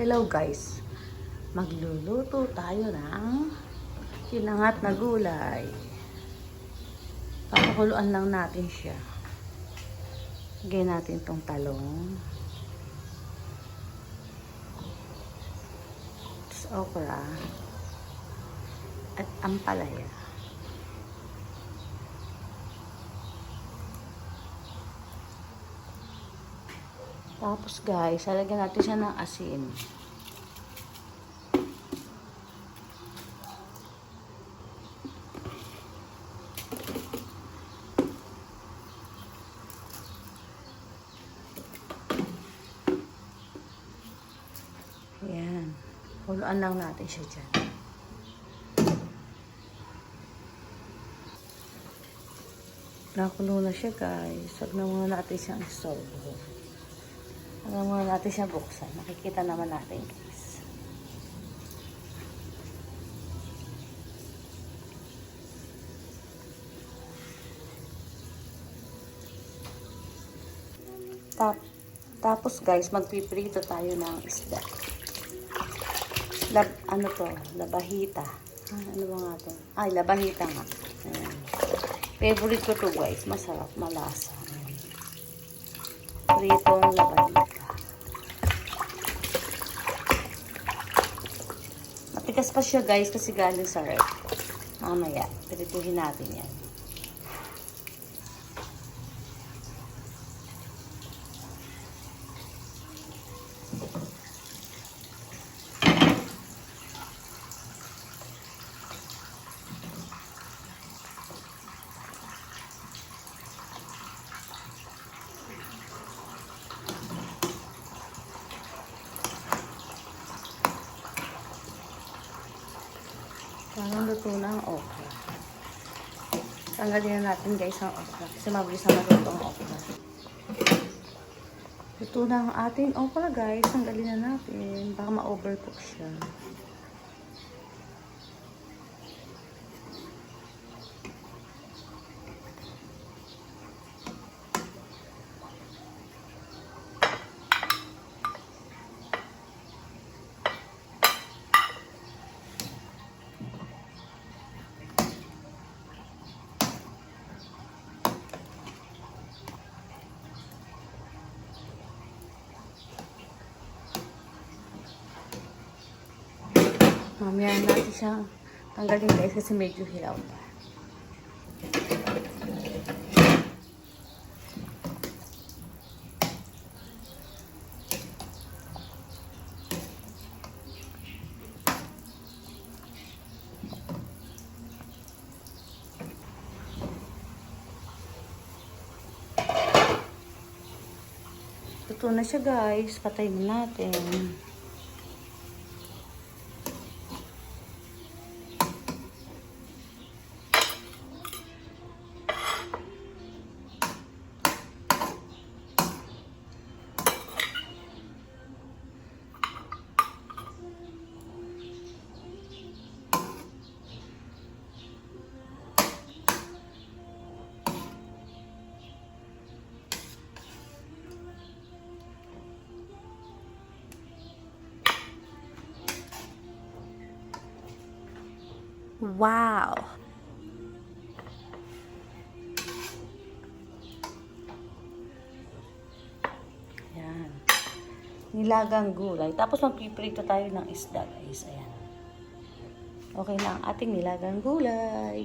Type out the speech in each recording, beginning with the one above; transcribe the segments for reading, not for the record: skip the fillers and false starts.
Hello guys, magluluto tayo ng kinangat na gulay. Papakuluan lang natin siya. Lagyan natin tong talong, okra, at ampalaya. Tapos guys, lalagyan natin siya ng asin. Ayan. Kuluan lang natin siya dyan. Nakulo na siya guys. Huwag na muna natin siyang isolve. Huwag muna natin siya buksan. Makikita naman natin guys. Tapos guys, magpiprito tayo ng isda. Ano to? Labahita. Ano ba nga to? Ay, labahita nga. Ayan. Favorite ko to guys. Masarap, malasa. Pritong labahita. Matigas pa siya guys kasi galing sa ref. Mamaya, pirituhin natin yan. Parang luto na ang okra. Tanggalin na natin guys ang okra. Kasi mabilis na maluto ang okra. Luto na ang ating okra guys. Tanggalin na natin. Baka ma-overcook siya. Mamaya natin siyang tanggalin guys kasi medyo hilaw pa. Luto na siya guys. Patayin natin. Wow! Ayan. Nilagang gulay. Tapos magpiprito tayo ng isda guys. Ayan. Okay na ang ating nilagang gulay.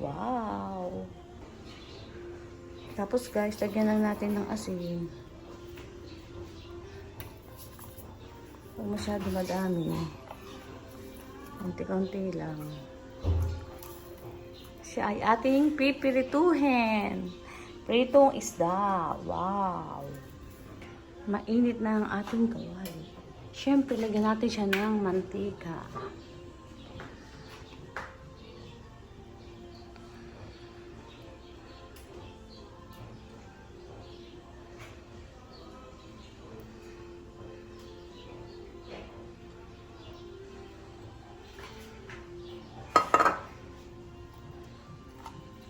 Wow! Tapos guys, lagyan lang natin ng asin. Huwag masyado madami. Konti-konti lang. Siya ay ating pipirituhin. Pritong isda. Wow! Mainit na ang ating kawali. Siyempre, lagyan natin siya ng mantika.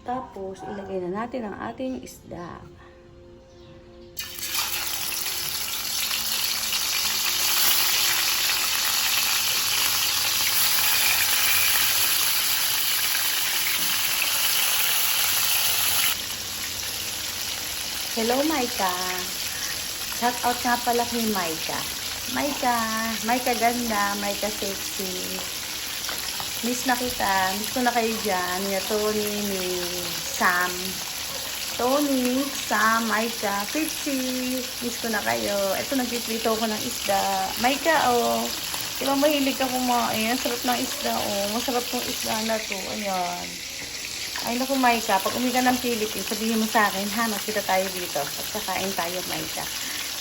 Tapos, ilagay na natin ang ating isda. Hello, Maika. Shout out nga pala kay Maika. Maika ganda, Maika sexy. Miss na kita. Miss ko na kayo dyan. Ni Tony, ni Sam. Tony, Sam, Maika, Fitzy. Miss ko na kayo. Ito, nagpiprito ko ng isda. Maika, oh. Diba mahilig ka kumain? Ang sarap ng isda, oh. Masarap tong isda na to. Ayan. Ay, naku, Maika. Pag umiga ng Philippines, sabihin mo sa akin, ha? Magkita tayo dito. At kakain tayo, Maika.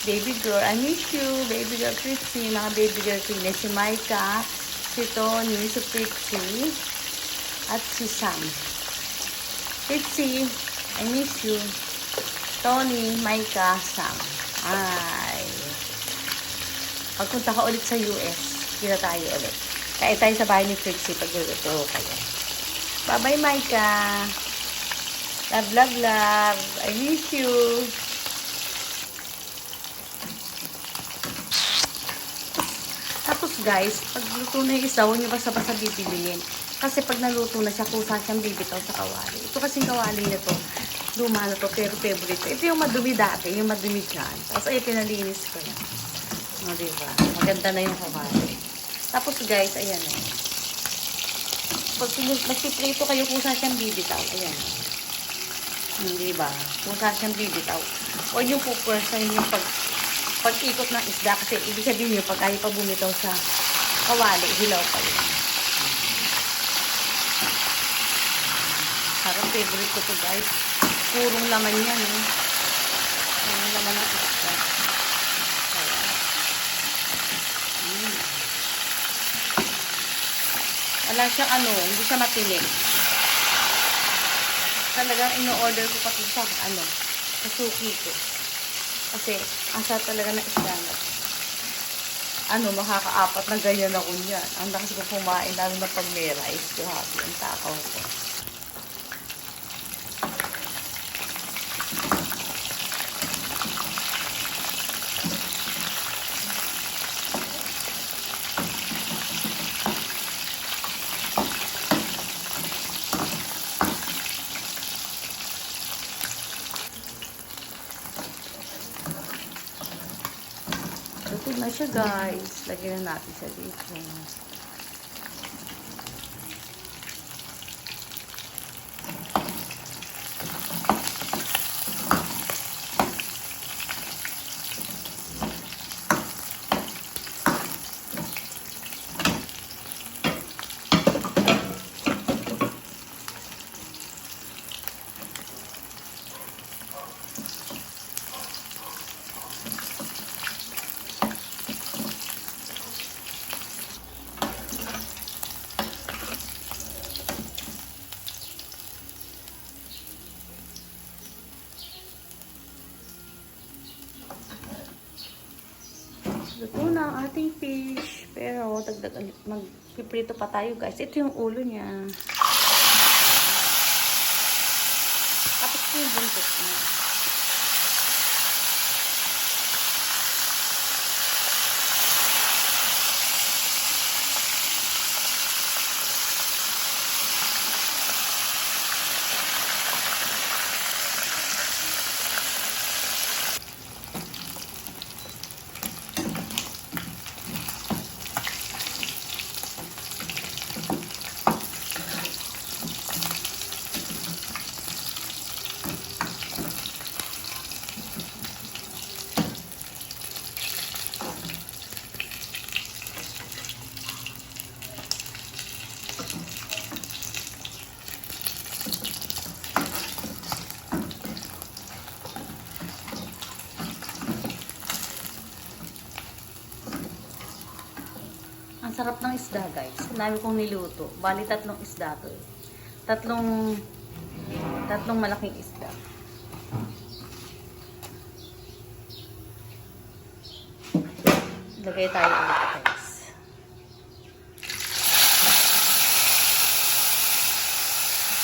Baby girl, I miss you. Baby girl, Fitzy. Mga baby girl, si Maika, si Tony, si Fitzy, at si Sam. Fitzy, I miss you. Tony, Maika, Sam. Ay. Pagpunta ka ulit sa US, kita tayo ulit. Kain tayo sa bahay ni Fitzy pagluluto kayo. Bye-bye, Maika. Love, love, love. I miss you. Tapos guys, pag luto na yung isa, huwag nyo basta-basta bibiliin. Kasi pag naluto na siya, kusa siyang bibitaw sa kawali. Ito kasing kawali na to, luma na to, pero favorite ko. Ito yung madumi dati, yung madumi dyan. Tapos ay pinalinis ko na. O, diba? Maganda na yung kawali. Tapos guys, ayan o. Pag nagsiprito kayo, kusa siyang bibitaw. Ayan o. Diba? Kusa siyang bibitaw. Huwag yung pupwersahin yung pag-ikot ng isda kasi ibig sabihin nyo, pag ayaw pa bumitaw sa kawali, hilaw pa yun. Parang favorite ko to guys. Purong laman yan. Purong laman ng isda. Wala siyang hindi siya matinig. Talagang ino-order ko pati sa sa suki ko. Kasi, asa talaga na isda na. Makakaapat na ganyan ako niyan. Ang lakas ko kumain, lalo na pag may rice. Happy ang takaw ko. Luto na siya guys. Lagyan na natin siya dito. Luto na ang ating fish. Pero, magpiprito pa tayo guys. Ito yung ulo niya. Tapos ito yung buntot niya. Ang sarap ng isda guys. Ang dami kong niluto. Bali 3 isda to eh. Tatlong malaking isda. Lagay tayo ulit guys.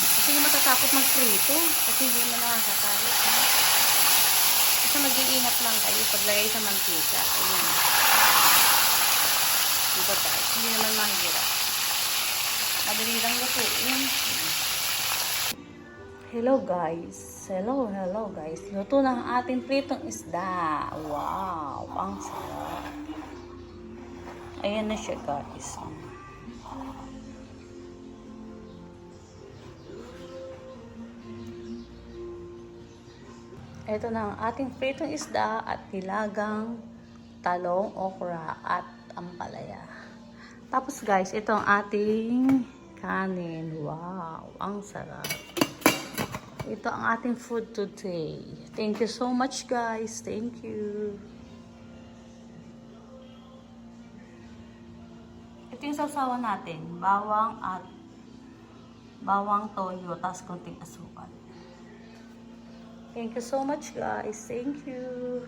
Kasi yung matatakot mag-prito. Kasi hindi na nakakatalit. Basta mag-iingat lang kayo paglagay sa mantika. Ayan. Diba guys? Hindi naman mahirap. Madali lang lutuin. Hello guys. Hello guys. Luto na ang ating pritong isda. Wow, ang sarap. Ayan na siya guys. Ito na ang ating pritong isda at nilagang talong, okra at ampalaya. Tapos guys, ito ang ating kanin. Wow, ang sarap. Ito ang ating food today. Thank you so much guys. Thank you. Ito yung sausawan natin. Bawang toyo, tapos konting asukal. Thank you so much guys. Thank you.